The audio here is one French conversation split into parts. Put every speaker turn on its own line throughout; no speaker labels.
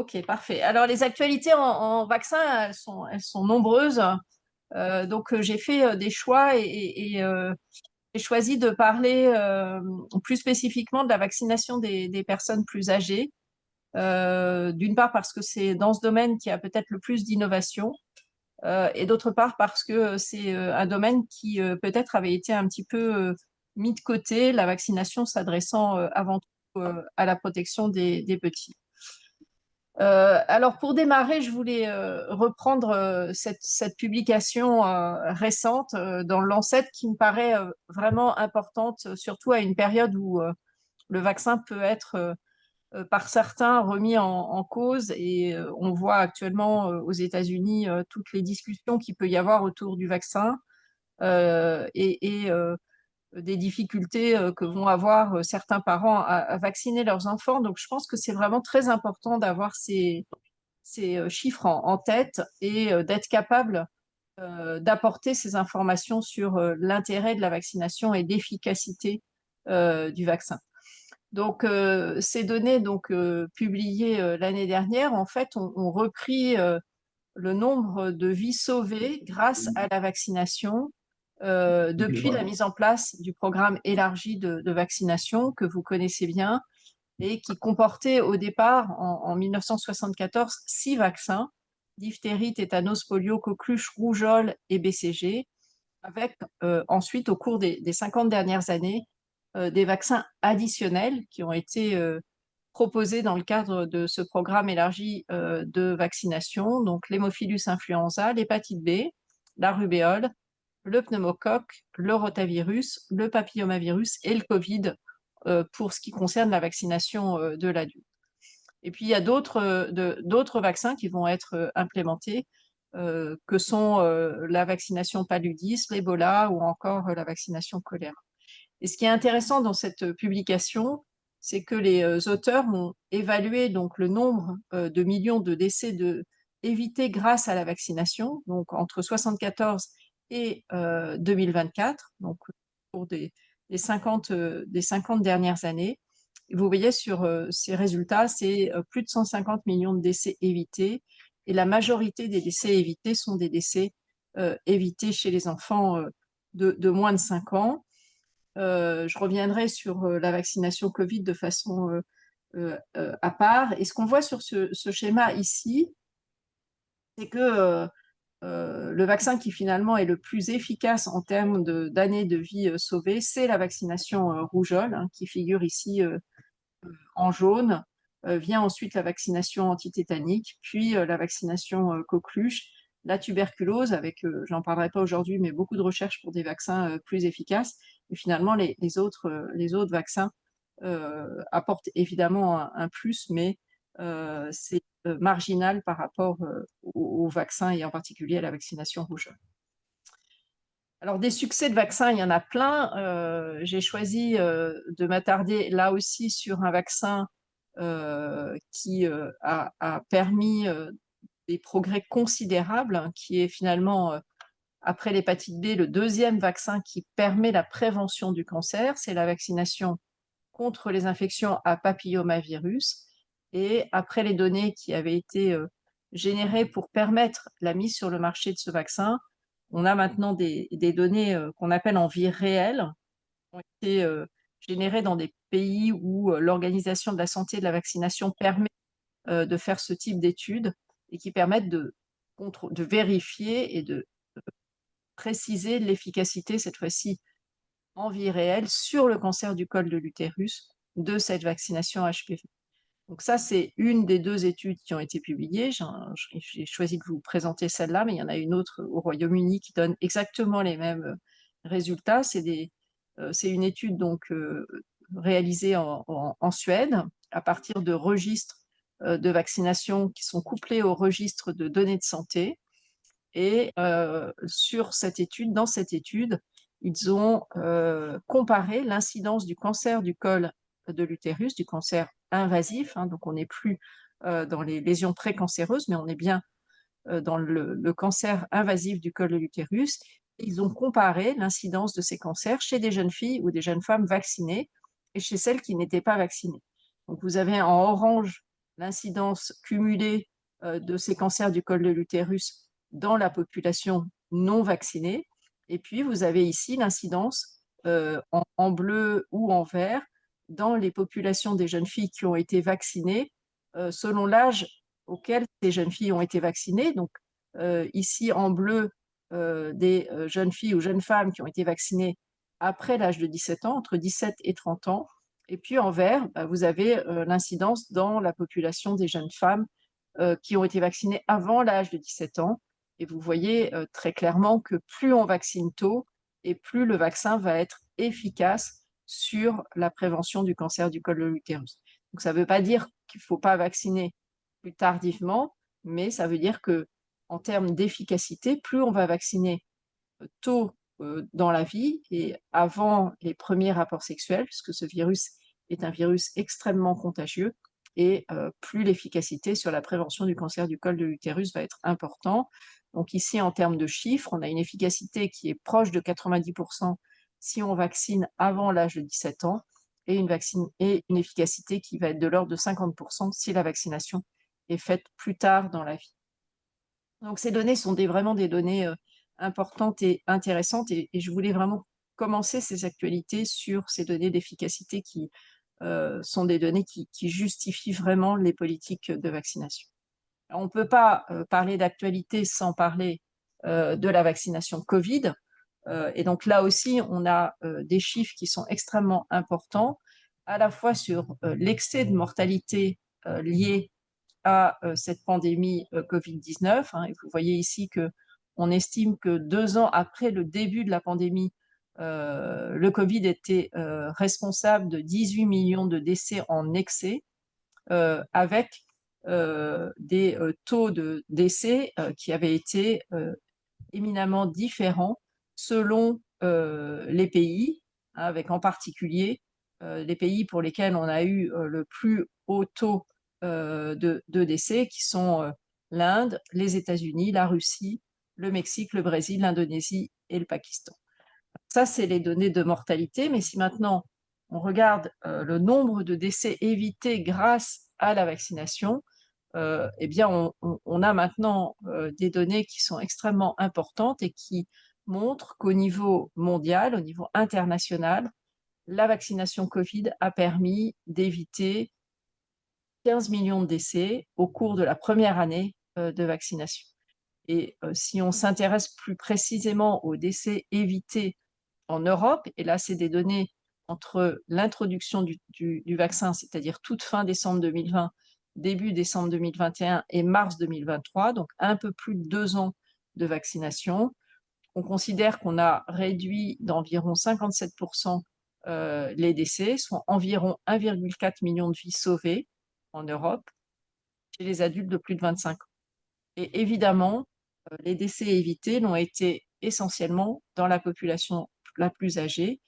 Ok, parfait. Alors, les actualités en vaccin, elles sont nombreuses. J'ai fait des choix et j'ai choisi de parler plus spécifiquement de la vaccination des personnes plus âgées. D'une part parce que c'est dans ce domaine qu'il y a peut-être le plus d'innovation, et d'autre part parce que c'est un domaine qui peut-être avait été un petit peu mis de côté, la vaccination s'adressant avant tout à la protection des petits. Alors pour démarrer, je voulais reprendre cette publication récente dans le Lancet qui me paraît vraiment importante, surtout à une période où le vaccin peut être par certains remis en cause et on voit actuellement aux États-Unis toutes les discussions qu'il peut y avoir autour du vaccin et des difficultés que vont avoir certains parents à vacciner leurs enfants. Donc je pense que c'est vraiment très important d'avoir ces chiffres en tête et d'être capable d'apporter ces informations sur l'intérêt de la vaccination et l'efficacité du vaccin. Ces données publiées l'année dernière, en fait, ont repris le nombre de vies sauvées grâce à la vaccination
Je
depuis la
vois.
mise en place du programme élargi de vaccination que vous connaissez bien et qui comportait au départ, en 1974, 6 vaccins: diphtérie, tétanos, polio, coqueluche, rougeole et BCG, avec ensuite, au cours des 50 dernières années, des vaccins additionnels qui ont été proposés dans le cadre de ce programme élargi de vaccination, donc l'hémophilus influenza, l'hépatite B, la rubéole, le pneumocoque, le rotavirus, le papillomavirus et le Covid pour ce qui concerne la vaccination de l'adulte. Et puis il y a d'autres vaccins qui vont être implémentés, que sont la vaccination paludisme, l'Ebola ou encore la vaccination choléra. Et ce qui est intéressant dans cette publication, c'est que les auteurs ont évalué donc le nombre de millions de décès évités grâce à la vaccination, donc entre 74 et 2024, donc pour des 50 dernières années. Et vous voyez sur ces résultats, c'est plus de 150 millions de décès évités, et la majorité des décès évités sont des décès évités chez les enfants de moins de 5 ans. Je reviendrai sur la vaccination Covid de façon à part. Et ce qu'on voit sur ce schéma ici, c'est que le vaccin qui finalement est le plus efficace en termes d'années de vie sauvées, c'est la vaccination rougeole, hein, qui figure ici en jaune. Vient ensuite la vaccination antitétanique, puis la vaccination coqueluche, la tuberculose, avec, j'en parlerai pas aujourd'hui, mais beaucoup de recherches pour des vaccins plus efficaces. Et finalement, les autres vaccins apportent évidemment un plus, mais c'est marginal par rapport aux vaccins et en particulier à la vaccination rougeole. Alors, des succès de vaccins, il y en a plein. J'ai choisi de m'attarder là aussi sur un vaccin qui a permis des progrès considérables, hein, qui est finalement, après l'hépatite B, le deuxième vaccin qui permet la prévention du cancer. C'est la vaccination contre les infections à papillomavirus. Et après les données qui avaient été générées pour permettre la mise sur le marché de ce vaccin, on a maintenant des données qu'on appelle en vie réelle, qui ont été générées dans des pays où l'Organisation de la santé et de la vaccination permet de faire ce type d'études et qui permettent de vérifier et de préciser l'efficacité, cette fois-ci en vie réelle, sur le cancer du col de l'utérus de cette vaccination HPV. Donc ça, c'est une des 2 études qui ont été publiées. J'ai choisi de vous présenter celle-là, mais il y en a une autre au Royaume-Uni qui donne exactement les mêmes résultats. C'est une étude réalisée en Suède à partir de registres de vaccination qui sont couplés au registre de données de santé. Et dans cette étude, ils ont comparé l'incidence du cancer du col de l'utérus, du cancer invasif, hein, donc on n'est plus dans les lésions précancéreuses, mais on est bien dans le cancer invasif du col de l'utérus. Ils ont comparé l'incidence de ces cancers chez des jeunes filles ou des jeunes femmes vaccinées et chez celles qui n'étaient pas vaccinées. Donc vous avez en orange l'incidence cumulée de ces cancers du col de l'utérus dans la population non vaccinée. Et puis, vous avez ici l'incidence en bleu ou en vert dans les populations des jeunes filles qui ont été vaccinées selon l'âge auquel ces jeunes filles ont été vaccinées. Donc, ici en bleu, des jeunes filles ou jeunes femmes qui ont été vaccinées après l'âge de 17 ans, entre 17 et 30 ans. Et puis en vert, vous avez l'incidence dans la population des jeunes femmes qui ont été vaccinées avant l'âge de 17 ans. Et vous voyez très clairement que plus on vaccine tôt et plus le vaccin va être efficace sur la prévention du cancer du col de l'utérus. Donc ça ne veut pas dire qu'il ne faut pas vacciner plus tardivement, mais ça veut dire que en termes d'efficacité, plus on va vacciner tôt dans la vie et avant les premiers rapports sexuels, puisque ce virus est un virus extrêmement contagieux, et plus l'efficacité sur la prévention du cancer du col de l'utérus va être important. Donc ici, en termes de chiffres, on a une efficacité qui est proche de 90% si on vaccine avant l'âge de 17 ans, et une efficacité qui va être de l'ordre de 50% si la vaccination est faite plus tard dans la vie. Donc ces données sont vraiment des données importantes et intéressantes, et je voulais vraiment commencer ces actualités sur ces données d'efficacité qui sont des données qui justifient vraiment les politiques de vaccination. Alors, on ne peut pas parler d'actualité sans parler de la vaccination Covid. Et donc là aussi, on a des chiffres qui sont extrêmement importants, à la fois sur l'excès de mortalité lié à cette pandémie Covid-19. Et vous voyez ici qu'on estime que 2 ans après le début de la pandémie, le Covid était responsable de 18 millions de décès en excès, avec des taux de décès qui avaient été éminemment différents selon les pays, avec en particulier les pays pour lesquels on a eu le plus haut taux de décès, qui sont l'Inde, les États-Unis, la Russie, le Mexique, le Brésil, l'Indonésie et le Pakistan. Ça, c'est les données de mortalité, mais si maintenant on regarde le nombre de décès évités grâce à la vaccination, eh bien, on a maintenant des données qui sont extrêmement importantes et qui montrent qu'au niveau mondial, au niveau international, la vaccination Covid a permis d'éviter 15 millions de décès au cours de la première année de vaccination. Et si on s'intéresse plus précisément aux décès évités en Europe, et là, c'est des données entre l'introduction du vaccin, c'est-à-dire toute fin décembre 2020, début décembre 2021 et mars 2023, donc un peu plus de 2 ans de vaccination. On considère qu'on a réduit d'environ 57% les décès, soit environ 1,4 million de vies sauvées en Europe chez les adultes de plus de 25 ans. Et évidemment, les décès évités l'ont été essentiellement dans la population la plus âgée.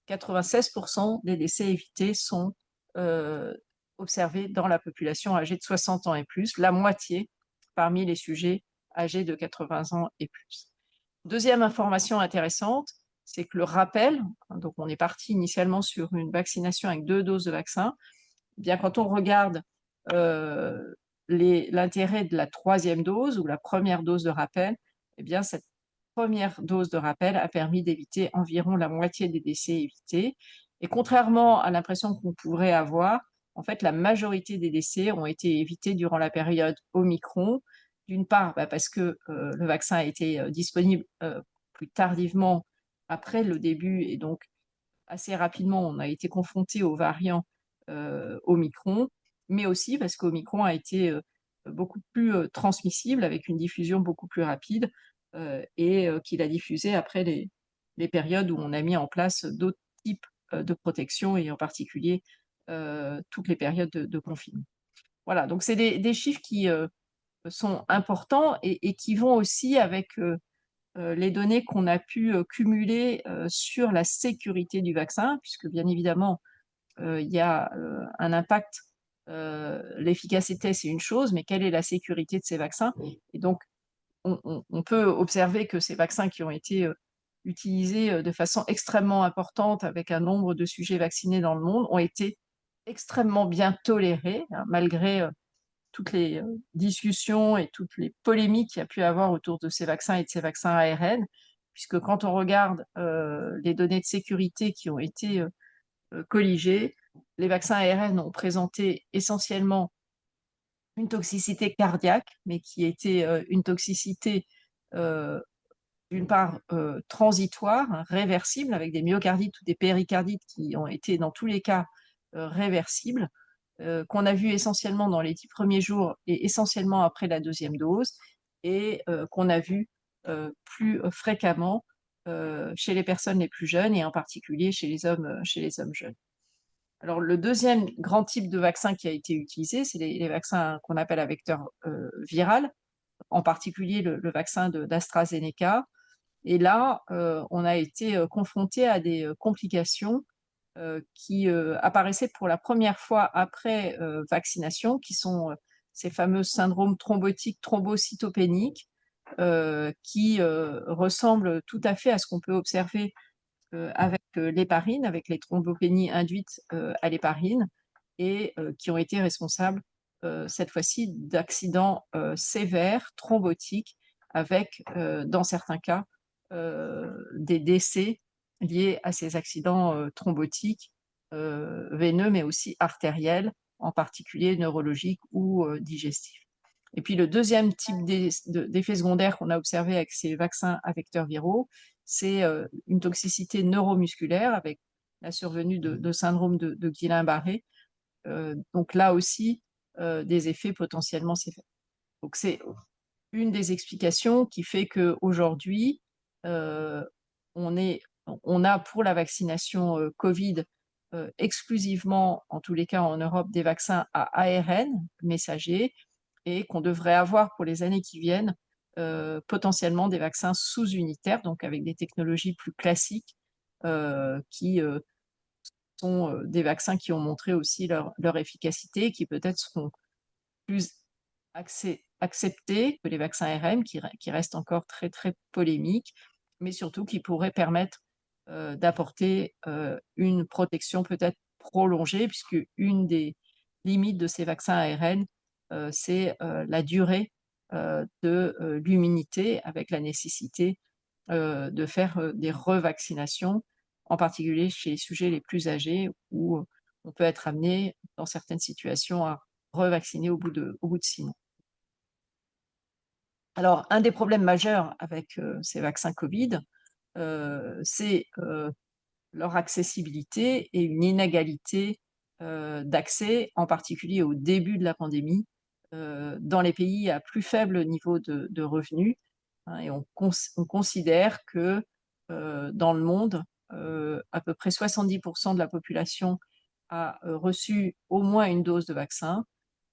96% des décès évités sont observés dans la population âgée de 60 ans et plus, la moitié parmi les sujets âgés de 80 ans et plus. Deuxième information intéressante, c'est que le rappel, donc on est parti initialement sur une vaccination avec 2 doses de vaccin, eh bien quand on regarde l'intérêt de la 3e dose ou la première dose de rappel, eh bien cette première dose de rappel a permis d'éviter environ la moitié des décès évités. Et contrairement à l'impression qu'on pourrait avoir, en fait, la majorité des décès ont été évités durant la période Omicron. D'une part, parce que le vaccin a été disponible plus tardivement après le début, et donc assez rapidement, on a été confronté aux variants Omicron, mais aussi parce qu'Omicron a été beaucoup plus transmissible, avec une diffusion beaucoup plus rapide, et qu'il a diffusé après les périodes où on a mis en place d'autres types de protection, et en particulier toutes les périodes de confinement. Voilà, donc c'est des chiffres qui sont importants et qui vont aussi avec les données qu'on a pu cumuler sur la sécurité du vaccin, puisque bien évidemment, il y a un impact. L'efficacité, c'est une chose, mais quelle est la sécurité de ces vaccins? Et donc, on peut observer que ces vaccins qui ont été utilisés de façon extrêmement importante, avec un nombre de sujets vaccinés dans le monde, ont été extrêmement bien toléré, hein, malgré toutes les discussions et toutes les polémiques qu'il y a pu avoir autour de ces vaccins et de ces vaccins ARN, puisque quand on regarde les données de sécurité qui ont été colligées, les vaccins ARN ont présenté essentiellement une toxicité cardiaque, mais qui était une toxicité d'une part transitoire, hein, réversible, avec des myocardites ou des péricardites qui ont été dans tous les cas réversibles, qu'on a vu essentiellement dans les 10 premiers jours et essentiellement après la deuxième dose, et qu'on a vu plus fréquemment chez les personnes les plus jeunes et en particulier chez les hommes jeunes. Alors, le deuxième grand type de vaccin qui a été utilisé, c'est les vaccins qu'on appelle à vecteur viral, en particulier le vaccin d'AstraZeneca. Et là, on a été confronté à des complications qui apparaissaient pour la première fois après vaccination, qui sont ces fameux syndromes thrombotiques thrombocytopéniques, qui ressemblent tout à fait à ce qu'on peut observer avec l'héparine, avec les thrombopénies induites à l'héparine, et qui ont été responsables cette fois-ci d'accidents sévères, thrombotiques, avec, dans certains cas, des décès liés à ces accidents thrombotiques veineux, mais aussi artériels, en particulier neurologiques ou digestifs. Et puis le deuxième type d'effet secondaire qu'on a observé avec ces vaccins à vecteurs viraux, c'est une toxicité neuromusculaire avec la survenue de syndrome de Guillain-Barré. Donc là aussi, des effets potentiellement sévères. Donc c'est une des explications qui fait qu'aujourd'hui, on est, on a pour la vaccination Covid exclusivement, en tous les cas en Europe, des vaccins à ARN messagers, et qu'on devrait avoir pour les années qui viennent potentiellement des vaccins sous-unitaires, donc avec des technologies plus classiques qui sont des vaccins qui ont montré aussi leur efficacité, qui peut-être seront plus acceptés que les vaccins ARN, qui restent encore très très polémiques, mais surtout qui pourraient permettre d'apporter une protection peut-être prolongée, puisque une des limites de ces vaccins ARN, c'est la durée de l'immunité, avec la nécessité de faire des revaccinations, en particulier chez les sujets les plus âgés, où on peut être amené, dans certaines situations, à revacciner au bout de 6 mois. Alors, un des problèmes majeurs avec ces vaccins Covid, c'est leur accessibilité et une inégalité d'accès, en particulier au début de la pandémie, dans les pays à plus faible niveau de revenus, hein, et on considère que dans le monde, à peu près 70 de la population a reçu au moins une dose de vaccin,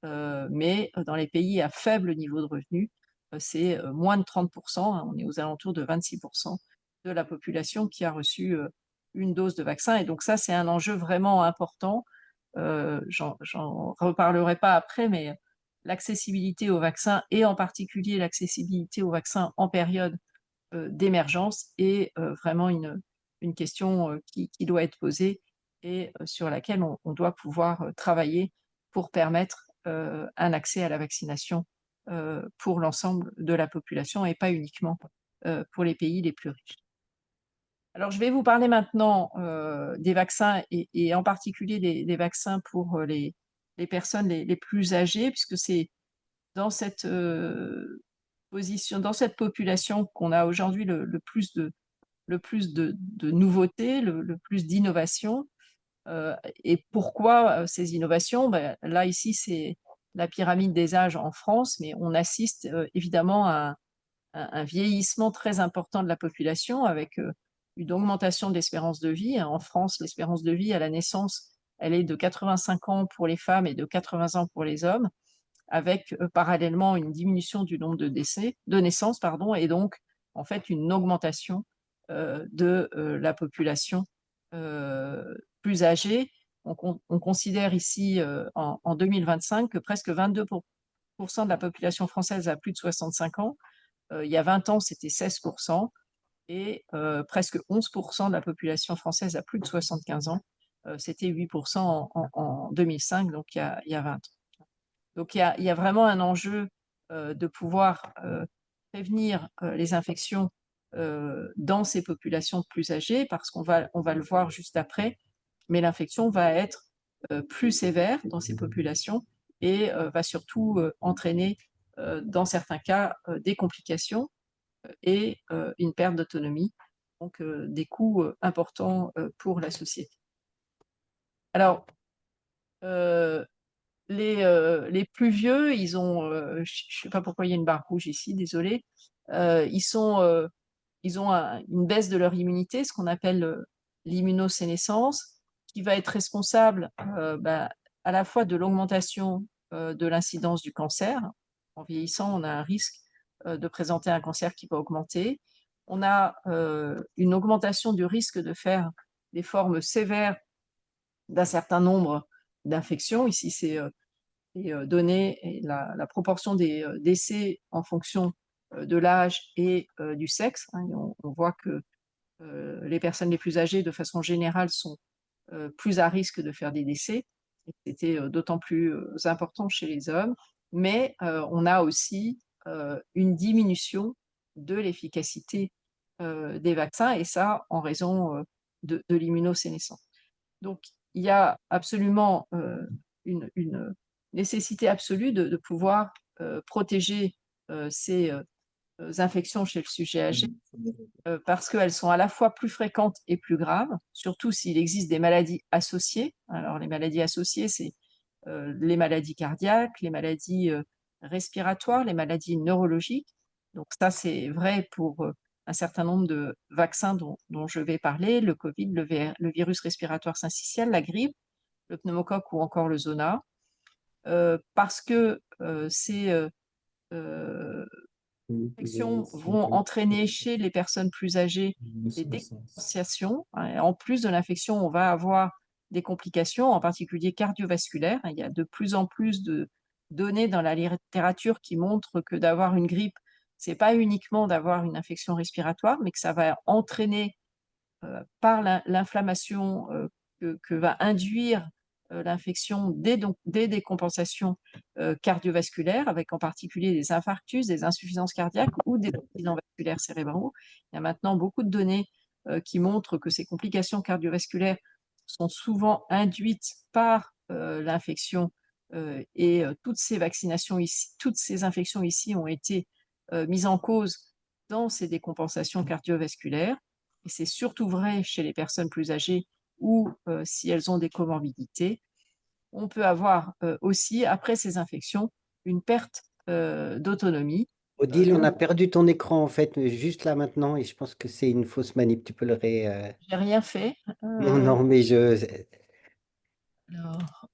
mais dans les pays à faible niveau de revenus, c'est moins de 30 hein, on est aux alentours de 26 de la population qui a reçu une dose de vaccin, et donc ça, c'est un enjeu vraiment important. J'en reparlerai pas après, mais l'accessibilité aux vaccins, et en particulier l'accessibilité aux vaccins en période d'émergence, est vraiment une question qui doit être posée, et sur laquelle on doit pouvoir travailler pour permettre un accès à la vaccination pour l'ensemble de la population, et pas uniquement pour les pays les plus riches. Alors, je vais vous parler maintenant des vaccins, et en particulier des vaccins pour les personnes les plus âgées, puisque c'est dans cette dans cette population qu'on a aujourd'hui le plus de nouveautés, le plus d'innovations. Et pourquoi ces innovations? Ben, là, ici, c'est la pyramide des âges en France, mais on assiste évidemment à un vieillissement très important de la population, avec une augmentation de l'espérance de vie. En France, l'espérance de vie à la naissance, elle est de 85 ans pour les femmes et de 80 ans pour les hommes, avec parallèlement une diminution du nombre de naissances, pardon, et donc en fait une augmentation de la population plus âgée. On considère ici en 2025 que presque 22% de la population française a plus de 65 ans. Il y a 20 ans, c'était 16%, et presque 11% de la population française a plus de 75 ans. c'était 8% en 2005, donc il y a 20 ans. Donc il y a vraiment un enjeu de pouvoir prévenir les infections dans ces populations plus âgées, parce qu'on va le voir juste après, mais l'infection va être plus sévère dans ces populations et va surtout entraîner, dans certains cas, des complications et une perte d'autonomie, donc des coûts importants pour la société. Alors, les plus vieux, ils ont, je ne sais pas pourquoi il y a une barre rouge ici, désolé, ils ont une baisse de leur immunité, ce qu'on appelle l'immunosénescence, qui va être responsable à la fois de l'augmentation de l'incidence du cancer. En vieillissant, on a un risque de présenter un cancer qui va augmenter. On a une augmentation du risque de faire des formes sévères d'un certain nombre d'infections. Ici, c'est donné et la proportion des décès en fonction de l'âge et du sexe. On voit que les personnes les plus âgées, de façon générale, sont plus à risque de faire des décès. C'était d'autant plus important chez les hommes. Mais on a aussi une diminution de l'efficacité des vaccins, et ça en raison de l'immunosénescence. Donc, il y a absolument une nécessité absolue de pouvoir protéger ces infections chez le sujet âgé, parce qu'elles sont à la fois plus fréquentes et plus graves, surtout s'il existe des maladies associées. Alors, les maladies associées, c'est les maladies cardiaques, les maladies respiratoires, les maladies neurologiques. Donc ça, c'est vrai pour un certain nombre de vaccins dont je vais parler, le Covid, le virus respiratoire syncytial, la grippe, le pneumocoque ou encore le zona, parce que ces infections vont entraîner chez les personnes plus âgées des décompensations. En plus de l'infection, on va avoir des complications, en particulier cardiovasculaires. Il y a de plus en plus de données dans la littérature qui montrent que d'avoir une grippe, c'est pas uniquement d'avoir une infection respiratoire, mais que ça va entraîner par l'inflammation que va induire l'infection des décompensations cardiovasculaires, avec en particulier des infarctus, des insuffisances cardiaques ou des accidents vasculaires cérébraux. Il y a maintenant beaucoup de données qui montrent que ces complications cardiovasculaires sont souvent induites par l'infection, et toutes ces vaccinations ici, toutes ces infections ici ont été mises en cause dans ces décompensations cardiovasculaires. Et c'est surtout vrai chez les personnes plus âgées ou si elles ont des comorbidités. On peut avoir aussi, après ces infections, une perte d'autonomie.
Odile, on a perdu ton écran en fait, juste là maintenant, et je pense que c'est une fausse manip. Tu peux le ré.
J'ai rien fait.
Non, non, mais je.
Alors,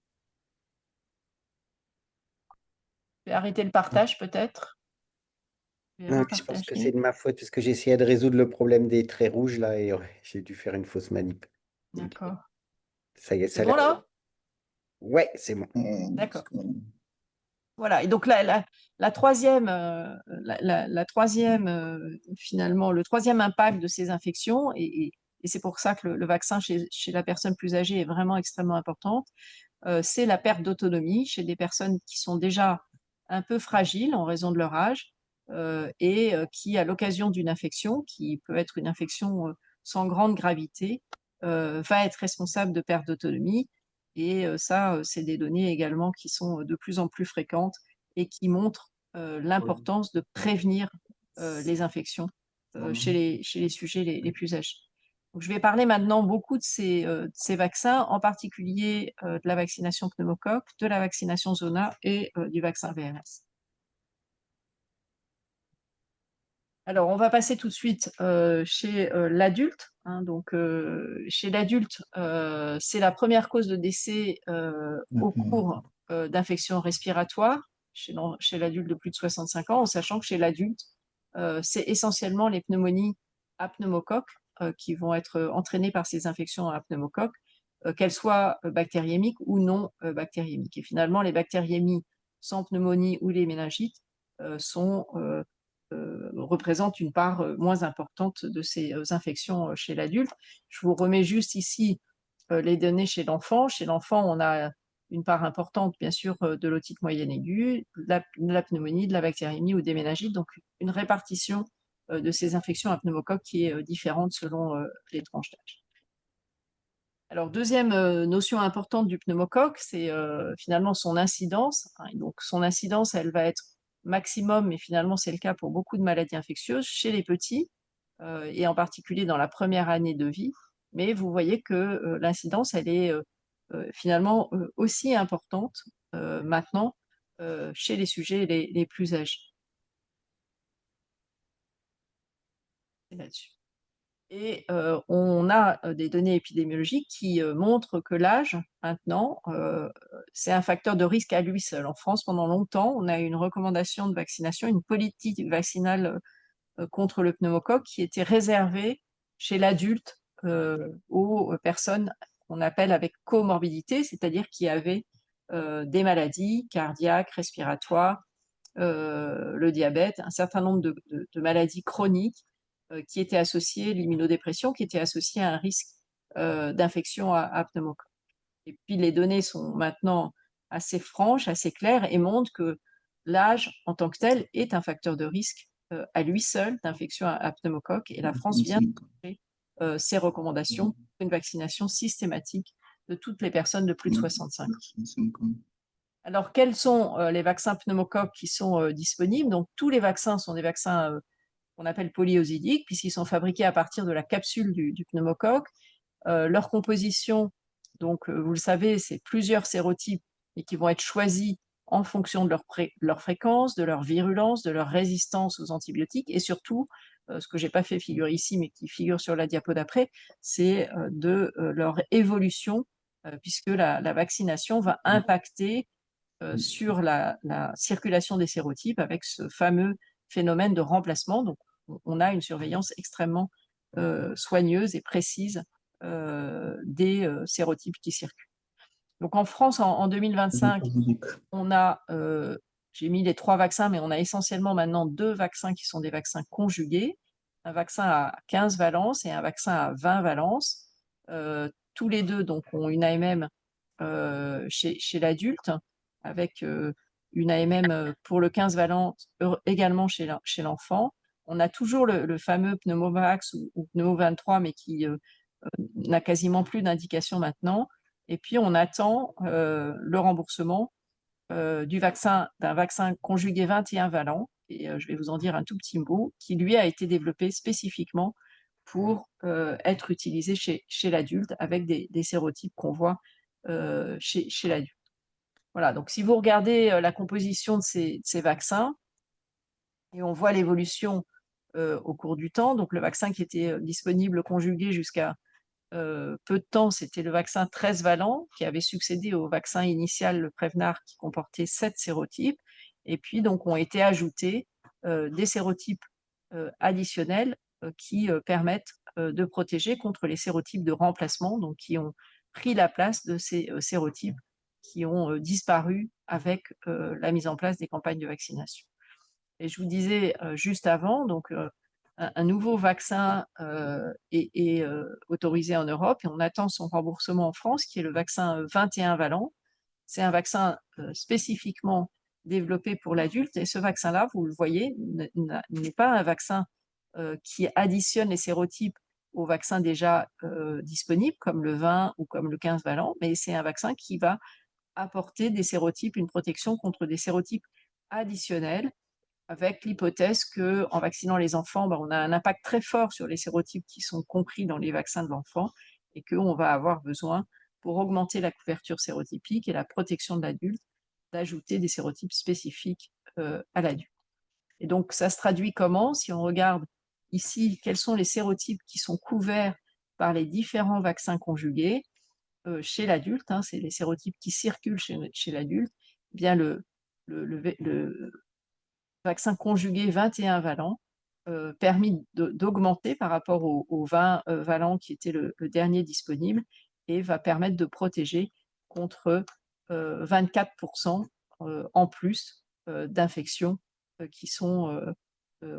je vais arrêter le partage peut-être. Je vais
Non, mais je pense que c'est
repartager.
de ma faute parce que j'essayais de résoudre le problème des traits rouges là et ouais, j'ai dû faire une fausse manip. Donc,
D'accord.
ça y est,
C'est
ça a
bon
l'air.
là?
Ouais, c'est bon.
D'accord. Voilà, et donc la troisième, finalement, le troisième impact de ces infections, et c'est pour ça que le vaccin chez la personne plus âgée est vraiment extrêmement important, c'est la perte d'autonomie chez des personnes qui sont déjà un peu fragiles en raison de leur âge, et qui, à l'occasion d'une infection, qui peut être une infection sans grande gravité, va être responsable de perte d'autonomie. Et ça, c'est des données également qui sont de plus en plus fréquentes et qui montrent l'importance de prévenir les infections chez les sujets les plus âgés. Donc, je vais parler maintenant beaucoup de ces vaccins, en particulier de la vaccination pneumocoque, de la vaccination zona et du vaccin VRS. Alors, on va passer tout de suite chez l'adulte. Donc, chez l'adulte, c'est la première cause de décès au cours d'infections respiratoires chez l'adulte de plus de 65 ans, en sachant que chez l'adulte, c'est essentiellement les pneumonies à pneumocoque qui vont être entraînées par ces infections à pneumocoque, qu'elles soient bactériémiques ou non bactériémiques. Et finalement, les bactériémies sans pneumonie ou les méningites représentent une part moins importante de ces infections chez l'adulte. Je vous remets juste ici les données chez l'enfant. Chez l'enfant, on a une part importante, bien sûr, de l'otite moyenne aiguë, de la pneumonie, de la bactériémie ou des méningites, donc une répartition de ces infections à pneumocoque qui est différente selon les tranches d'âge. Alors, deuxième notion importante du pneumocoque, c'est finalement son incidence. Donc, son incidence, elle va être maximum, mais finalement, c'est le cas pour beaucoup de maladies infectieuses chez les petits, et en particulier dans la première année de vie. Mais vous voyez que l'incidence, elle est finalement aussi importante maintenant chez les sujets les plus âgés. C'est là-dessus. Et on a des données épidémiologiques qui montrent que l'âge, maintenant, c'est un facteur de risque à lui seul. En France, pendant longtemps, on a eu une recommandation de vaccination, une politique vaccinale contre le pneumocoque qui était réservée chez l'adulte aux personnes qu'on appelle avec comorbidité, c'est-à-dire qui avaient des maladies cardiaques, respiratoires, le diabète, un certain nombre de maladies chroniques qui étaient associées, l'immunodépression, qui était associée à un risque d'infection à pneumocoque. Et puis les données sont maintenant assez franches, assez claires et montrent que l'âge en tant que tel est un facteur de risque à lui seul d'infection à pneumocoque. Et la France vient de changer ses recommandations pour une vaccination systématique de toutes les personnes de plus de 65 ans. Alors, quels sont les vaccins pneumocoques qui sont disponibles? Donc, tous les vaccins sont des vaccins qu'on appelle polyosidiques, puisqu'ils sont fabriqués à partir de la capsule du pneumocoque. Leur composition, donc vous le savez, c'est plusieurs sérotypes et qui vont être choisis en fonction de leur fréquence, de leur virulence, de leur résistance aux antibiotiques et surtout, ce que je n'ai pas fait figurer ici, mais qui figure sur la diapo d'après, c'est de leur évolution, puisque la vaccination va impacter sur la circulation des sérotypes avec ce fameux phénomène de remplacement. Donc, on a une surveillance extrêmement soigneuse et précise des sérotypes qui circulent. Donc, en France, en 2025, on a, j'ai mis les 3 vaccins, mais on a essentiellement maintenant 2 vaccins qui sont des vaccins conjugués, un vaccin à 15 valences et un vaccin à 20 valences. Tous les deux donc, ont une AMM chez l'adulte, avec une AMM pour le 15 valence également chez l'enfant. On a toujours le fameux Pneumovax ou Pneumo 23, mais qui n'a quasiment plus d'indication maintenant. Et puis, on attend le remboursement d'un vaccin conjugué 21 valent, et je vais vous en dire un tout petit mot, qui lui a été développé spécifiquement pour être utilisé chez l'adulte avec des sérotypes qu'on voit chez l'adulte. Voilà, donc si vous regardez la composition de ces vaccins, et on voit l'évolution au cours du temps, donc le vaccin qui était disponible conjugué jusqu'à peu de temps, c'était le vaccin 13 valent qui avait succédé au vaccin initial, le Prevnar, qui comportait 7 sérotypes. Et puis, donc, ont été ajoutés des sérotypes additionnels qui permettent de protéger contre les sérotypes de remplacement, donc qui ont pris la place de ces sérotypes qui ont disparu avec la mise en place des campagnes de vaccination. Et je vous disais juste avant, donc un nouveau vaccin est autorisé en Europe et on attend son remboursement en France, qui est le vaccin 21 valent. C'est un vaccin spécifiquement développé pour l'adulte et ce vaccin-là, vous le voyez, n'est pas un vaccin qui additionne les sérotypes aux vaccins déjà disponibles, comme le 20 ou comme le 15 valent, mais c'est un vaccin qui va apporter des sérotypes, une protection contre des sérotypes additionnels, avec l'hypothèse qu'en vaccinant les enfants, on a un impact très fort sur les sérotypes qui sont compris dans les vaccins de l'enfant et qu'on va avoir besoin, pour augmenter la couverture sérotypique et la protection de l'adulte, d'ajouter des sérotypes spécifiques à l'adulte. Et donc, ça se traduit comment? Si on regarde ici, quels sont les sérotypes qui sont couverts par les différents vaccins conjugués chez l'adulte, c'est les sérotypes qui circulent chez l'adulte, bien le vaccin conjugué 21 valent permis d'augmenter par rapport aux 20 valent qui était le dernier disponible et va permettre de protéger contre 24% en plus d'infections qui sont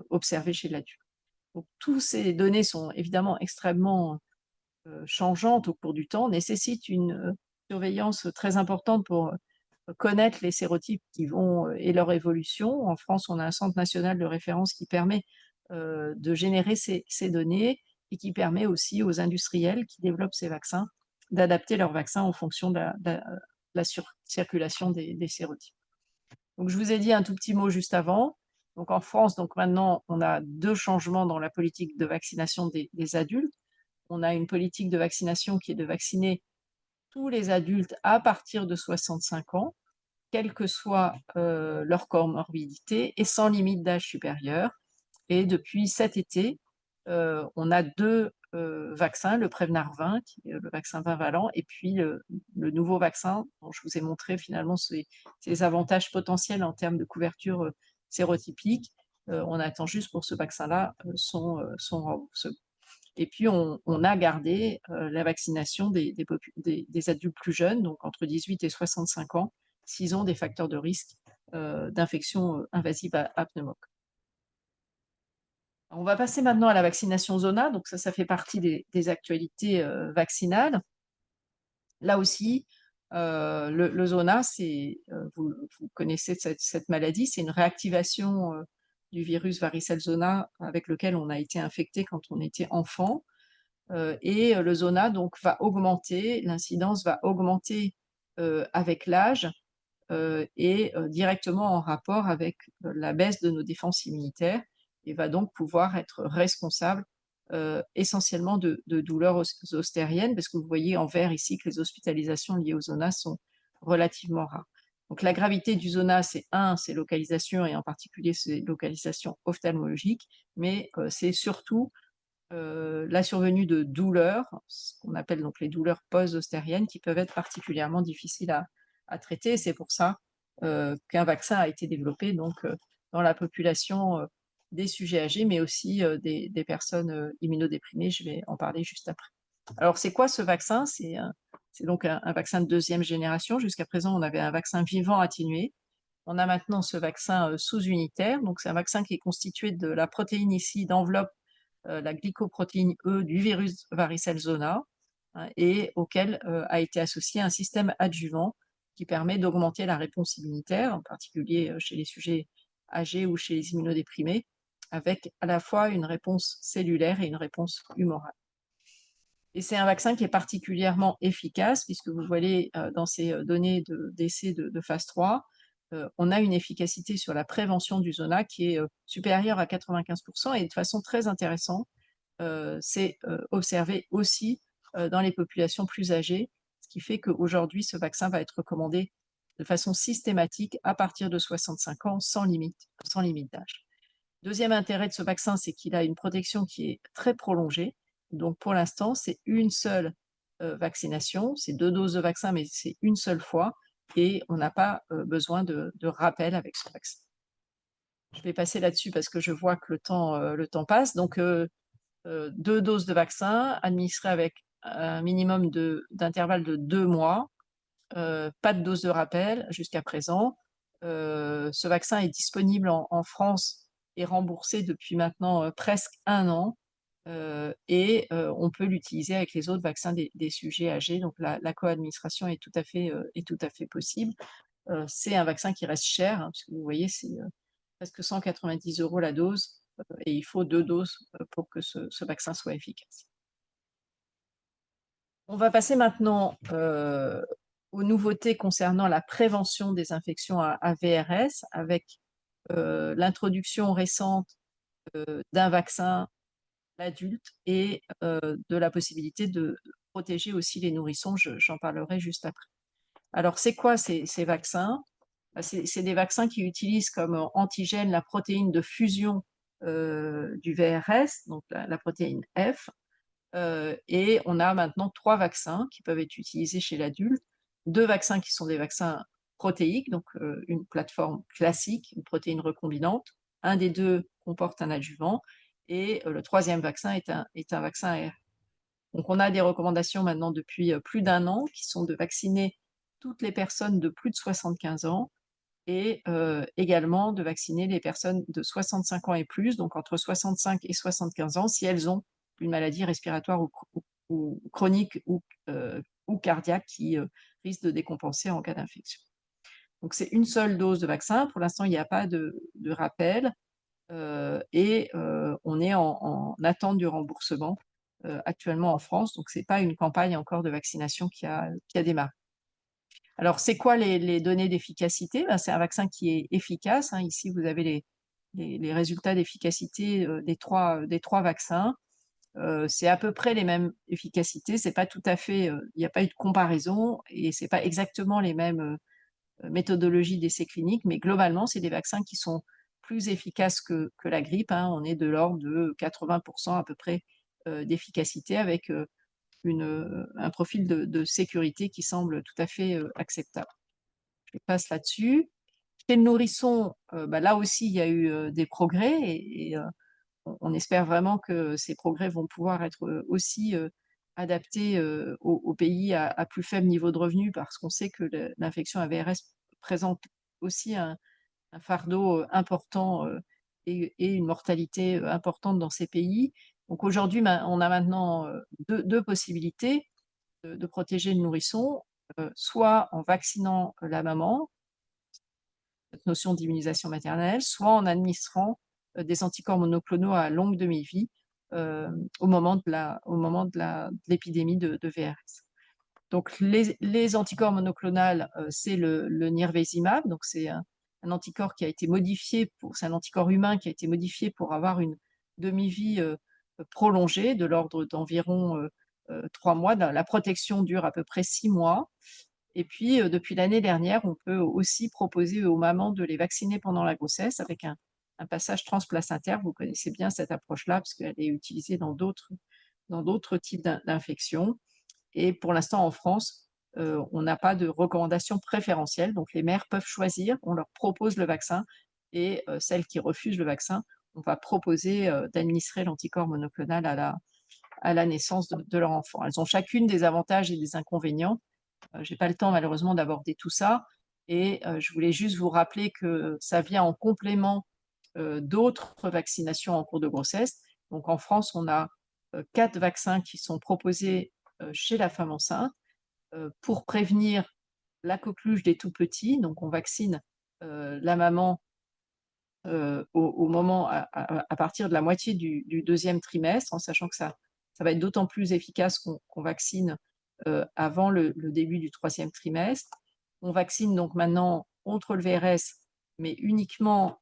observées chez l'adulte. Donc, toutes ces données sont évidemment extrêmement changeantes au cours du temps, nécessitent une surveillance très importante pour connaître les sérotypes qui vont et leur évolution. En France, on a un centre national de référence qui permet de générer ces données et qui permet aussi aux industriels qui développent ces vaccins d'adapter leurs vaccins en fonction de la circulation des sérotypes. Donc, je vous ai dit un tout petit mot juste avant. Donc, en France, donc maintenant, on a 2 changements dans la politique de vaccination des adultes. On a une politique de vaccination qui est de vacciner tous les adultes à partir de 65 ans, quelle que soit leur comorbidité et sans limite d'âge supérieur. Et depuis cet été, on a 2 vaccins, le Prevnar 20, qui est le vaccin 20-valent, et puis le nouveau vaccin dont je vous ai montré finalement ses avantages potentiels en termes de couverture sérotypique. On attend juste pour ce vaccin-là son remboursement. Et puis, on a gardé la vaccination des adultes plus jeunes, donc entre 18 et 65 ans, s'ils ont des facteurs de risque d'infection invasive à pneumocoque. On va passer maintenant à la vaccination Zona. Donc ça fait partie des actualités vaccinales. Là aussi, le Zona, vous connaissez cette maladie, c'est une réactivation du virus varicelle Zona avec lequel on a été infecté quand on était enfant. Et le Zona donc va augmenter, l'incidence va augmenter avec l'âge et directement en rapport avec la baisse de nos défenses immunitaires et va donc pouvoir être responsable essentiellement de douleurs zostériennes, parce que vous voyez en vert ici que les hospitalisations liées au zona sont relativement rares. Donc la gravité du zona, c'est ses localisations, et en particulier ses localisations ophtalmologiques, mais c'est surtout la survenue de douleurs, ce qu'on appelle donc les douleurs post-zostériennes, qui peuvent être particulièrement difficiles à traiter. C'est pour ça qu'un vaccin a été développé donc, dans la population des sujets âgés, mais aussi des personnes immunodéprimées. Je vais en parler juste après. Alors, c'est quoi ce vaccin? C'est donc un vaccin de 2e génération. Jusqu'à présent, on avait un vaccin vivant atténué. On a maintenant ce vaccin sous-unitaire. Donc, c'est un vaccin qui est constitué de la protéine ici d'enveloppe, la glycoprotéine E du virus varicelle Zona, hein, et auquel a été associé un système adjuvant qui permet d'augmenter la réponse immunitaire, en particulier chez les sujets âgés ou chez les immunodéprimés, avec à la fois une réponse cellulaire et une réponse humorale. Et c'est un vaccin qui est particulièrement efficace, puisque vous voyez dans ces données d'essai de phase 3, on a une efficacité sur la prévention du zona qui est supérieure à 95%, et de façon très intéressante, c'est observé aussi dans les populations plus âgées, ce qui fait qu'aujourd'hui, ce vaccin va être recommandé de façon systématique à partir de 65 ans, sans limite d'âge. Deuxième intérêt de ce vaccin, c'est qu'il a une protection qui est très prolongée. Donc pour l'instant, c'est une seule vaccination, c'est 2 doses de vaccin, mais c'est une seule fois, et on n'a pas besoin de rappel avec ce vaccin. Je vais passer là-dessus parce que je vois que le temps passe. Donc 2 doses de vaccin administrées avec un minimum d'intervalle de 2 mois, pas de dose de rappel jusqu'à présent. Ce vaccin est disponible en France et remboursé depuis maintenant presque 1 an, et on peut l'utiliser avec les autres vaccins des sujets âgés. Donc la coadministration est tout à fait possible. C'est un vaccin qui reste cher, hein, puisque vous voyez, c'est presque 190 € la dose, et il faut 2 doses pour que ce vaccin soit efficace. On va passer maintenant aux nouveautés concernant la prévention des infections à VRS, avec l'introduction récente d'un vaccin adulte et de la possibilité de protéger aussi les nourrissons. J'en parlerai juste après. Alors, c'est quoi ces vaccins? C'est des vaccins qui utilisent comme antigène la protéine de fusion du VRS, donc la protéine F. Et on a maintenant 3 vaccins qui peuvent être utilisés chez l'adulte. 2 vaccins qui sont des vaccins protéiques, donc une plateforme classique, une protéine recombinante. Un des 2 comporte un adjuvant, et le 3e vaccin est un vaccin AR. Donc on a des recommandations maintenant depuis plus d'1 an, qui sont de vacciner toutes les personnes de plus de 75 ans, et également de vacciner les personnes de 65 ans et plus, donc entre 65 et 75 ans, si elles ont une maladie respiratoire ou ou chroniques ou cardiaques qui risquent de décompenser en cas d'infection. Donc c'est une seule dose de vaccin. Pour l'instant, il n'y a pas de rappel et on est en attente du remboursement actuellement en France. Donc c'est pas une campagne encore de vaccination qui a démarré. Alors c'est quoi les données d'efficacité? Ben, c'est un vaccin qui est efficace, hein. Ici, vous avez les résultats d'efficacité des trois vaccins. C'est à peu près les mêmes efficacités. C'est pas tout à fait, il n'y a pas eu de comparaison et c'est pas exactement les mêmes méthodologies d'essais cliniques, mais globalement, c'est des vaccins qui sont plus efficaces que la grippe, hein. On est de l'ordre de 80% à peu près d'efficacité avec un profil de sécurité qui semble tout à fait acceptable. Je passe là-dessus. Chez le nourrisson, bah, là aussi, il y a eu des progrès et on espère vraiment que ces progrès vont pouvoir être aussi adaptés aux pays à plus faible niveau de revenu parce qu'on sait que l'infection AVRS présente aussi un fardeau important et une mortalité importante dans ces pays. Donc aujourd'hui, on a maintenant deux possibilités de protéger le nourrisson, soit en vaccinant la maman, cette notion d'immunisation maternelle, soit en administrant des anticorps monoclonaux à longue demi-vie au moment de l'épidémie de VRS. Donc les anticorps monoclonaux, c'est le nirsevimab, donc c'est un anticorps qui a été modifié c'est un anticorps humain qui a été modifié pour avoir une demi-vie prolongée de l'ordre d'environ 3 mois. La protection dure à peu près 6 mois. Et puis, depuis l'année dernière, on peut aussi proposer aux mamans de les vacciner pendant la grossesse avec un passage transplacentaire. Vous connaissez bien cette approche-là parce qu'elle est utilisée dans d'autres types d'infections. Et pour l'instant, en France, on n'a pas de recommandation préférentielle. Donc, les mères peuvent choisir. On leur propose le vaccin et celles qui refusent le vaccin, on va proposer d'administrer l'anticorps monoclonal à la naissance de leur enfant. Elles ont chacune des avantages et des inconvénients. Je n'ai pas le temps malheureusement d'aborder tout ça. Et je voulais juste vous rappeler que ça vient en complément d'autres vaccinations en cours de grossesse. Donc en France, on a 4 vaccins qui sont proposés chez la femme enceinte pour prévenir la coqueluche des tout petits. Donc on vaccine la maman au moment, à partir de la moitié du deuxième trimestre, en sachant que ça va être d'autant plus efficace qu'on vaccine avant le début du troisième trimestre. On vaccine donc maintenant contre le VRS, mais uniquement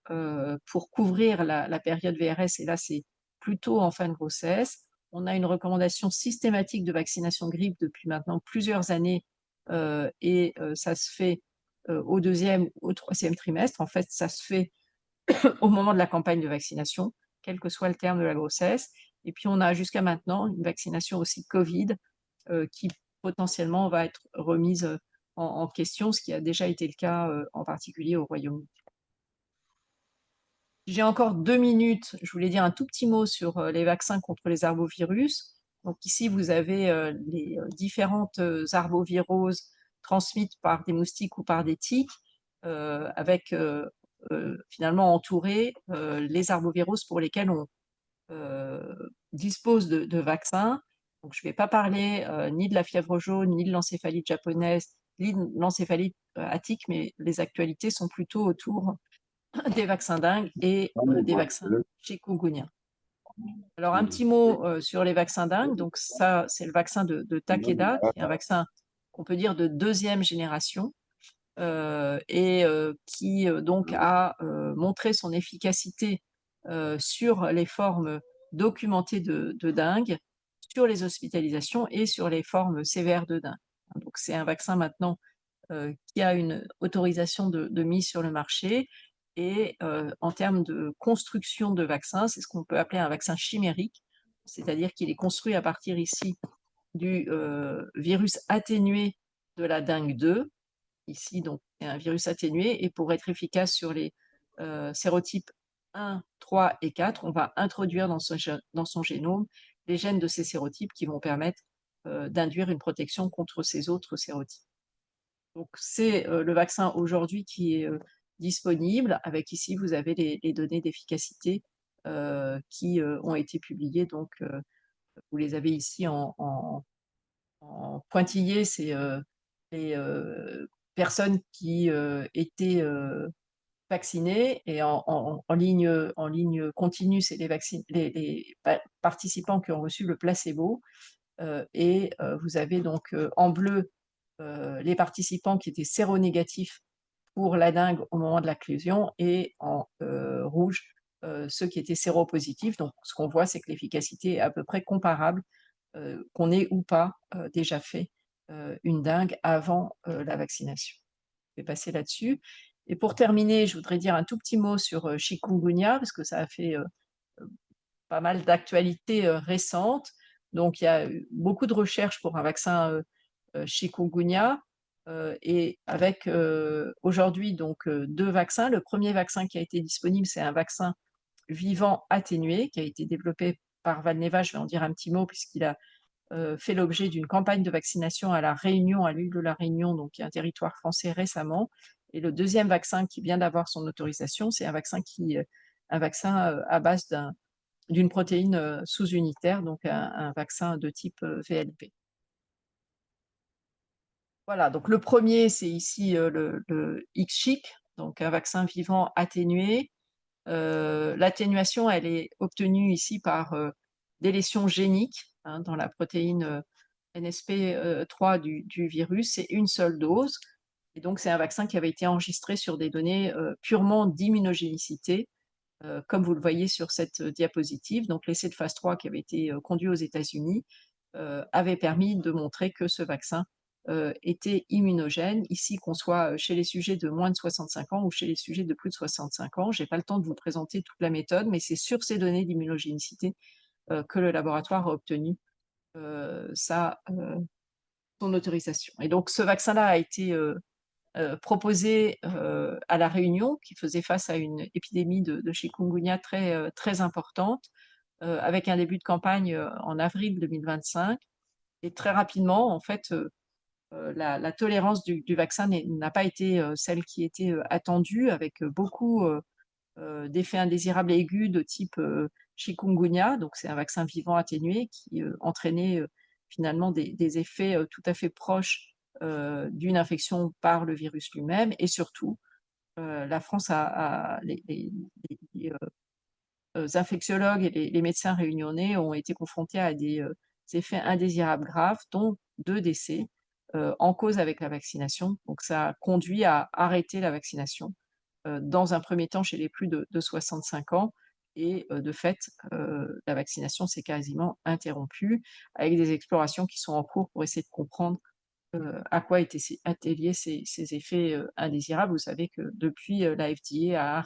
pour couvrir la période VRS, et là c'est plutôt en fin de grossesse. On a une recommandation systématique de vaccination grippe depuis maintenant plusieurs années et ça se fait au deuxième ou au troisième trimestre. En fait, ça se fait au moment de la campagne de vaccination, quel que soit le terme de la grossesse. Et puis, on a jusqu'à maintenant une vaccination aussi Covid qui potentiellement va être remise en question, ce qui a déjà été le cas en particulier au Royaume-Uni. J'ai encore 2 minutes. Je voulais dire un tout petit mot sur les vaccins contre les arbovirus. Donc ici, vous avez les différentes arboviroses transmises par des moustiques ou par des tiques, avec finalement entouré les arboviroses pour lesquels on dispose de vaccins. Donc je ne vais pas parler ni de la fièvre jaune, ni de l'encéphalite japonaise, ni de l'encéphalite attique, mais les actualités sont plutôt autour des vaccins dingues et des vaccins chikungunya. Alors un petit mot sur les vaccins dingues. Donc ça, c'est le vaccin de Takeda, qui est un vaccin qu'on peut dire de deuxième génération et qui donc a montré son efficacité sur les formes documentées de dengue, sur les hospitalisations et sur les formes sévères de dengue. Donc c'est un vaccin maintenant qui a une autorisation de mise sur le marché. Et en termes de construction de vaccins, c'est ce qu'on peut appeler un vaccin chimérique, c'est-à-dire qu'il est construit à partir ici du virus atténué de la dengue 2. Ici, donc, c'est un virus atténué. Et pour être efficace sur les sérotypes 1, 3 et 4, on va introduire dans son génome les gènes de ces sérotypes qui vont permettre d'induire une protection contre ces autres sérotypes. Donc, c'est le vaccin aujourd'hui qui est disponible. Avec ici, vous avez les données d'efficacité qui ont été publiées donc, vous les avez ici en pointillés, c'est les personnes qui étaient vaccinés et en ligne continue, c'est les participants qui ont reçu le placebo. Et vous avez donc en bleu les participants qui étaient séronégatifs pour la dengue au moment de l'inclusion et en rouge ceux qui étaient séropositifs. Donc ce qu'on voit, c'est que l'efficacité est à peu près comparable, qu'on ait ou pas déjà fait une dengue avant la vaccination. Je vais passer là-dessus. Et pour terminer, je voudrais dire un tout petit mot sur chikungunya, parce que ça a fait pas mal d'actualités récentes. Donc, il y a eu beaucoup de recherches pour un vaccin chikungunya, et avec aujourd'hui donc 2 vaccins. Le premier vaccin qui a été disponible, c'est un vaccin vivant atténué qui a été développé par Valneva. Je vais en dire un petit mot puisqu'il a fait l'objet d'une campagne de vaccination à La Réunion, à l'île de La Réunion, donc qui est un territoire français récemment. Et le deuxième vaccin qui vient d'avoir son autorisation, c'est un vaccin à base d'une protéine sous-unitaire, donc un vaccin de type VLP. Voilà, donc le premier, c'est ici le IXCHIQ, donc un vaccin vivant atténué. L'atténuation, elle est obtenue ici par des lésions géniques hein, dans la protéine NSP3 du virus. C'est une seule dose. Et donc, c'est un vaccin qui avait été enregistré sur des données purement d'immunogénicité, comme vous le voyez sur cette diapositive. Donc, l'essai de phase 3 qui avait été conduit aux États-Unis avait permis de montrer que ce vaccin était immunogène, ici qu'on soit chez les sujets de moins de 65 ans ou chez les sujets de plus de 65 ans. Je n'ai pas le temps de vous présenter toute la méthode, mais c'est sur ces données d'immunogénicité que le laboratoire a obtenu son autorisation. Et donc ce vaccin-là a été proposé à La Réunion, qui faisait face à une épidémie de chikungunya très importante, avec un début de campagne en avril 2025. Et très rapidement, en fait, la tolérance du vaccin n'a pas été celle qui était attendue, avec beaucoup d'effets indésirables aigus de type chikungunya. Donc, c'est un vaccin vivant atténué qui entraînait finalement des effets tout à fait proches d'une infection par le virus lui-même. Et surtout, la France les infectiologues et les médecins réunionnais ont été confrontés à des effets indésirables graves, dont 2 décès en cause avec la vaccination. Donc ça a conduit à arrêter la vaccination dans un premier temps chez les plus de 65 ans et de fait, la vaccination s'est quasiment interrompue avec des explorations qui sont en cours pour essayer de comprendre à quoi étaient liés ces effets indésirables. Vous savez que depuis, la FDA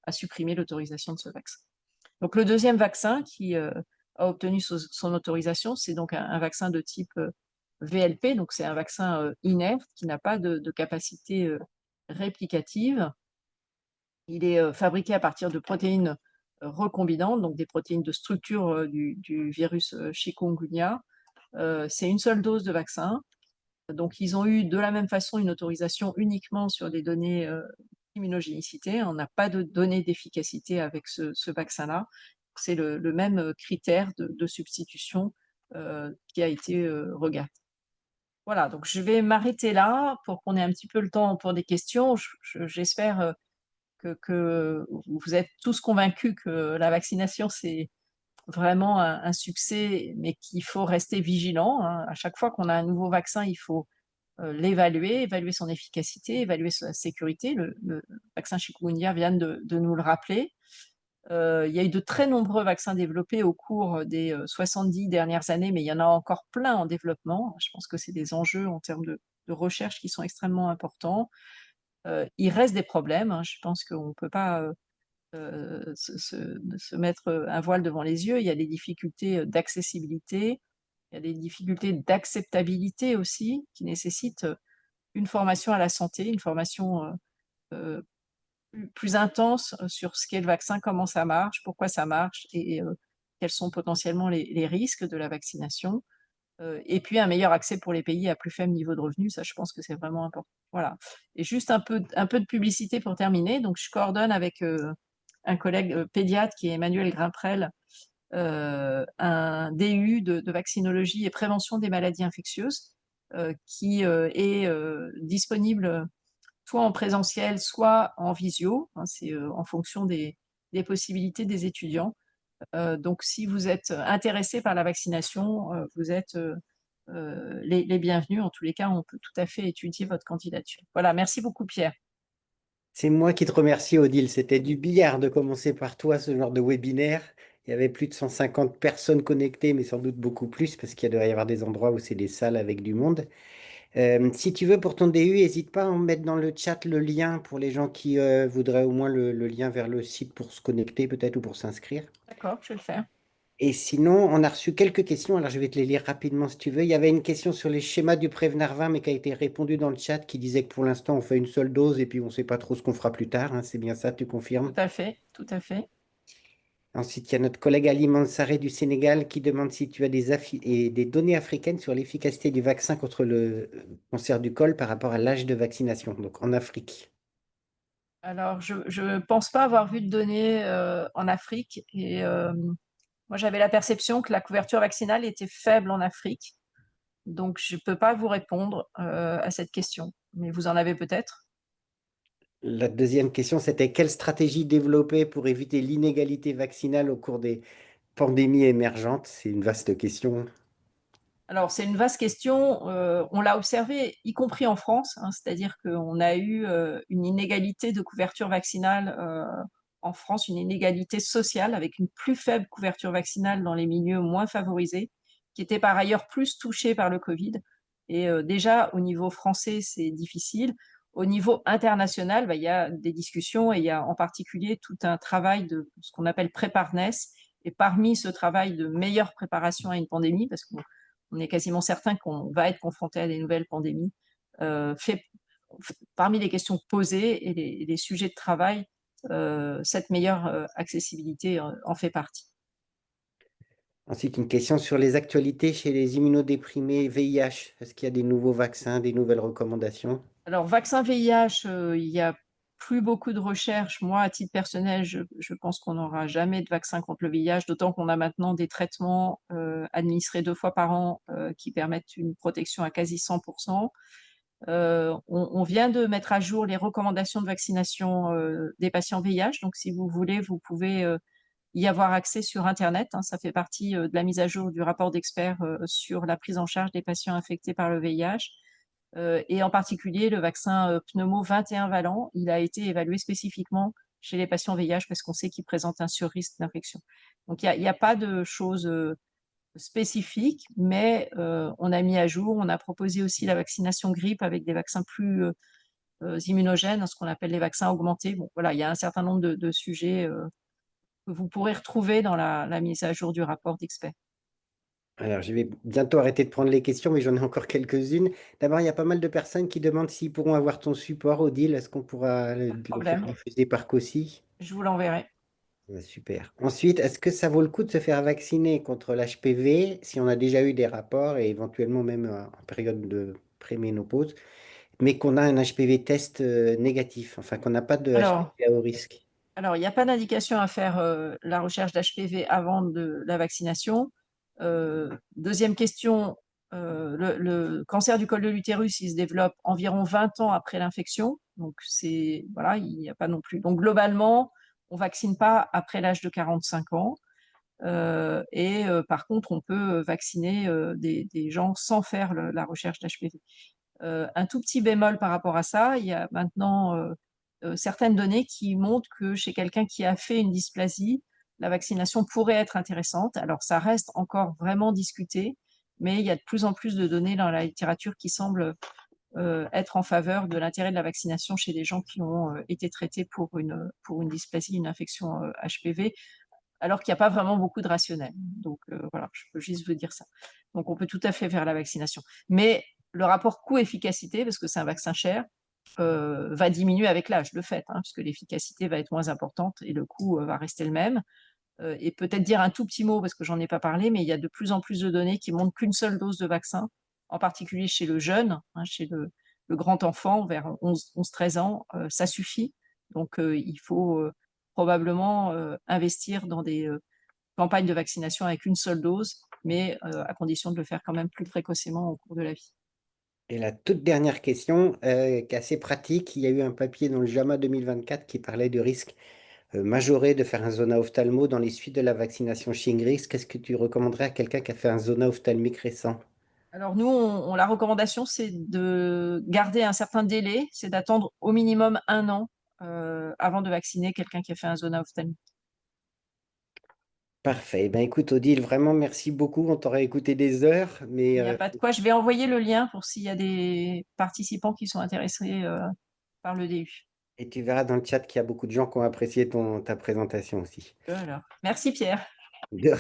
a supprimé l'autorisation de ce vaccin. Donc le deuxième vaccin qui a obtenu son autorisation, c'est donc un vaccin de type VLP, donc c'est un vaccin inerte qui n'a pas de capacité réplicative. Il est fabriqué à partir de protéines recombinantes, donc des protéines de structure du virus chikungunya. C'est une seule dose de vaccin. Donc ils ont eu de la même façon une autorisation uniquement sur des données d'immunogénicité. On n'a pas de données d'efficacité avec ce vaccin-là. C'est le même critère de substitution qui a été regardé. Voilà, donc je vais m'arrêter là pour qu'on ait un petit peu le temps pour des questions. J'espère que vous êtes tous convaincus que la vaccination, c'est vraiment un succès, mais qu'il faut rester vigilant, hein. À chaque fois qu'on a un nouveau vaccin, il faut l'évaluer, évaluer son efficacité, évaluer sa sécurité. Le vaccin chikungunya vient de nous le rappeler. Il y a eu de très nombreux vaccins développés au cours des 70 dernières années, mais il y en a encore plein en développement. Je pense que c'est des enjeux en termes de recherche qui sont extrêmement importants. Il reste des problèmes, hein. Je pense qu'on ne peut pas se mettre un voile devant les yeux. Il y a des difficultés d'accessibilité, il y a des difficultés d'acceptabilité aussi, qui nécessitent une formation à la santé, une formation plus intense sur ce qu'est le vaccin, comment ça marche, pourquoi ça marche et quels sont potentiellement les risques de la vaccination. Et puis un meilleur accès pour les pays à plus faible niveau de revenus, ça je pense que c'est vraiment important. Voilà. Et juste un peu de publicité pour terminer. Donc je coordonne avec un collègue pédiatre qui est Emmanuel Grimprel, un DU de vaccinologie et prévention des maladies infectieuses qui est disponible soit en présentiel, soit en visio, hein, c'est en fonction des possibilités des étudiants. Donc, si vous êtes intéressé par la vaccination, vous êtes les bienvenus. En tous les cas, on peut tout à fait étudier votre candidature. Voilà, merci beaucoup, Pierre.
C'est moi qui te remercie, Odile. C'était du billard de commencer par toi, ce genre de webinaire. Il y avait plus de 150 personnes connectées, mais sans doute beaucoup plus, parce qu'il doit y avoir des endroits où c'est des salles avec du monde. Si tu veux, pour ton DU, n'hésite pas à en mettre dans le chat le lien pour les gens qui voudraient au moins le lien vers le site pour se connecter, peut-être, ou pour s'inscrire.
D'accord, je vais le faire.
Et sinon, on a reçu quelques questions, alors je vais te les lire rapidement si tu veux. Il y avait une question sur les schémas du Prévenir 20, mais qui a été répondue dans le chat, qui disait que pour l'instant, on fait une seule dose et puis on ne sait pas trop ce qu'on fera plus tard, hein. C'est bien ça, tu
Tout
confirmes?
à fait, tout à fait.
Ensuite, il y a notre collègue Ali Mansaré du Sénégal qui demande si tu as des données africaines sur l'efficacité du vaccin contre le cancer du col par rapport à l'âge de vaccination, donc en Afrique.
Alors, je ne pense pas avoir vu de données en Afrique et moi, j'avais la perception que la couverture vaccinale était faible en Afrique. Donc, je ne peux pas vous répondre à cette question, mais vous en avez peut-être.
La deuxième question, c'était quelle stratégie développer pour éviter l'inégalité vaccinale au cours des pandémies émergentes? C'est une vaste question.
Alors, c'est une vaste question. On l'a observé, y compris en France, hein, c'est-à-dire qu'on a eu une inégalité de couverture vaccinale en France, une inégalité sociale avec une plus faible couverture vaccinale dans les milieux moins favorisés, qui étaient par ailleurs plus touchés par le Covid. Et déjà, au niveau français, c'est difficile. Au niveau international, bah, il y a des discussions et il y a en particulier tout un travail de ce qu'on appelle préparedness. Et parmi ce travail de meilleure préparation à une pandémie, parce qu'on on est quasiment certain qu'on va être confronté à des nouvelles pandémies, fait, parmi les questions posées et les sujets de travail, cette meilleure accessibilité en fait partie.
Ensuite, une question sur les actualités chez les immunodéprimés VIH. Est-ce qu'il y a des nouveaux vaccins, des nouvelles recommandations?
Alors, vaccin VIH, il n'y a plus beaucoup de recherches. Moi, à titre personnel, je pense qu'on n'aura jamais de vaccin contre le VIH, d'autant qu'on a maintenant des traitements administrés 2 fois par an qui permettent une protection à quasi 100%. On vient de mettre à jour les recommandations de vaccination des patients VIH. Donc, si vous voulez, vous pouvez y avoir accès sur Internet, hein. Ça fait partie de la mise à jour du rapport d'experts sur la prise en charge des patients infectés par le VIH. Et en particulier, le vaccin pneumo 21 valent, il a été évalué spécifiquement chez les patients VIH parce qu'on sait qu'il présente un surrisque d'infection. Donc, il n'y a pas de choses spécifiques, mais on a mis à jour, on a proposé aussi la vaccination grippe avec des vaccins plus immunogènes, ce qu'on appelle les vaccins augmentés. Bon, voilà, il y a un certain nombre de sujets que vous pourrez retrouver dans la mise à jour du rapport d'experts.
Alors, je vais bientôt arrêter de prendre les questions, mais j'en ai encore quelques-unes. D'abord, il y a pas mal de personnes qui demandent s'ils pourront avoir ton support, Odile. Est-ce qu'on pourra
Pas de
le faire
problème,
diffuser par Cosi?
je vous l'enverrai.
Super. Ensuite, est-ce que ça vaut le coup de se faire vacciner contre l'HPV si on a déjà eu des rapports et éventuellement même en période de préménopause, mais qu'on a un HPV test négatif, enfin qu'on n'a pas de
Alors,
HPV à haut risque?
Alors, il n'y a pas d'indication à faire la recherche d'HPV avant de la vaccination. Deuxième question, le cancer du col de l'utérus, il se développe environ 20 ans après l'infection. Donc, voilà, il n'y a pas non plus. Donc, globalement, on ne vaccine pas après l'âge de 45 ans. Par contre, on peut vacciner des gens sans faire la recherche d'HPV. Un tout petit bémol par rapport à ça, il y a maintenant certaines données qui montrent que chez quelqu'un qui a fait une dysplasie, la vaccination pourrait être intéressante. Alors, ça reste encore vraiment discuté, mais il y a de plus en plus de données dans la littérature qui semblent être en faveur de l'intérêt de la vaccination chez des gens qui ont été traités pour une dysplasie, une infection HPV, alors qu'il n'y a pas vraiment beaucoup de rationnel. Donc voilà, je peux juste vous dire ça. Donc on peut tout à fait faire la vaccination. Mais le rapport coût-efficacité, parce que c'est un vaccin cher, va diminuer avec l'âge, de fait, hein, puisque l'efficacité va être moins importante et le coût va rester le même. Et peut-être dire un tout petit mot, parce que j'en ai pas parlé, mais il y a de plus en plus de données qui montrent qu'une seule dose de vaccin, en particulier chez le jeune, hein, chez le grand enfant, vers 11-13 ans, ça suffit. Donc il faut probablement investir dans campagne de vaccination avec une seule dose, mais à condition de le faire quand même plus précocement au cours de la vie.
Et la toute dernière question, qui est assez pratique, il y a eu un papier dans le JAMA 2024 qui parlait du risque majoré de faire un zona ophtalmo dans les suites de la vaccination Shingrix. Qu'est-ce que tu recommanderais à quelqu'un qui a fait un zona ophtalmique récent?
Alors nous, la recommandation, c'est de garder un certain délai, c'est d'attendre au minimum 1 an avant de vacciner quelqu'un qui a fait un zona ophtalmique.
Parfait. Ben écoute, Odile, vraiment merci beaucoup. On t'aurait écouté des heures, mais
Il n'y a pas de quoi. Je vais envoyer le lien pour s'il y a des participants qui sont intéressés par le DU.
et tu verras dans le chat qu'il y a beaucoup de gens qui ont apprécié ta présentation aussi.
Alors, merci Pierre.
De rien.